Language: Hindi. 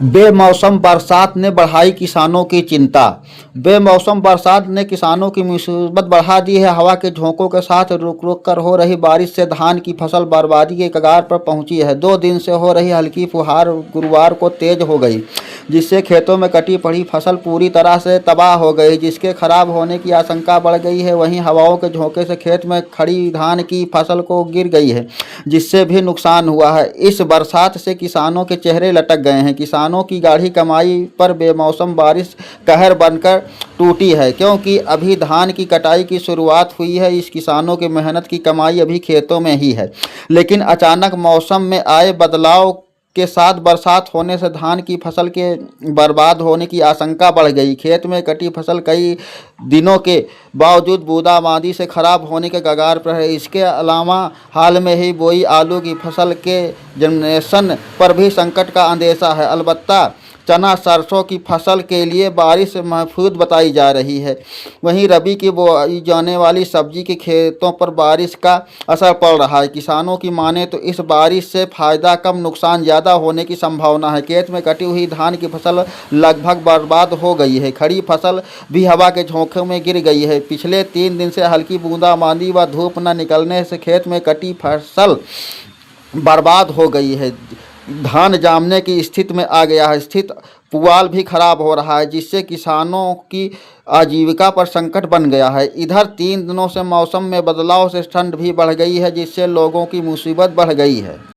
बेमौसम बरसात ने बढ़ाई किसानों की चिंता। बेमौसम बरसात ने किसानों की मुसीबत बढ़ा दी है। हवा के झोंकों के साथ रुक रुक कर हो रही बारिश से धान की फसल बर्बादी के कगार पर पहुंची है। 2 दिन से हो रही हल्की फुहार गुरुवार को तेज हो गई, जिससे खेतों में कटी पड़ी फसल पूरी तरह से तबाह हो गई, जिसके खराब होने की आशंका बढ़ गई है। वहीं हवाओं के झोंके से खेत में खड़ी धान की फसल को गिर गई है, जिससे भी नुकसान हुआ है। इस बरसात से किसानों के चेहरे लटक गए हैं। किसानों की गाढ़ी कमाई पर बेमौसम बारिश कहर बनकर टूटी है, क्योंकि अभी धान की कटाई की शुरुआत हुई है। इस किसानों की मेहनत की कमाई अभी खेतों में ही है, लेकिन अचानक मौसम में आए बदलाव के साथ बरसात होने से धान की फसल के बर्बाद होने की आशंका बढ़ गई। खेत में कटी फसल कई दिनों के बावजूद बूंदाबांदी से खराब होने के कगार पर है। इसके अलावा हाल में ही बोई आलू की फसल के जनरेशन पर भी संकट का अंदेशा है। अलबत्ता चना सरसों की फसल के लिए बारिश महफूज बताई जा रही है। वहीं रबी की बोई जाने वाली सब्जी के खेतों पर बारिश का असर पड़ रहा है। किसानों की माने तो इस बारिश से फायदा कम नुकसान ज़्यादा होने की संभावना है। खेत में कटी हुई धान की फसल लगभग बर्बाद हो गई है। खड़ी फसल भी हवा के झोंकों में गिर गई है। पिछले 3 दिन से हल्की बूंदाबांदी व धूप न निकलने से खेत में कटी फसल बर्बाद हो गई है। धान जामने की स्थिति में आ गया है। पुआल भी खराब हो रहा है, जिससे किसानों की आजीविका पर संकट बन गया है। इधर 3 दिनों से मौसम में बदलाव से ठंड भी बढ़ गई है, जिससे लोगों की मुसीबत बढ़ गई है।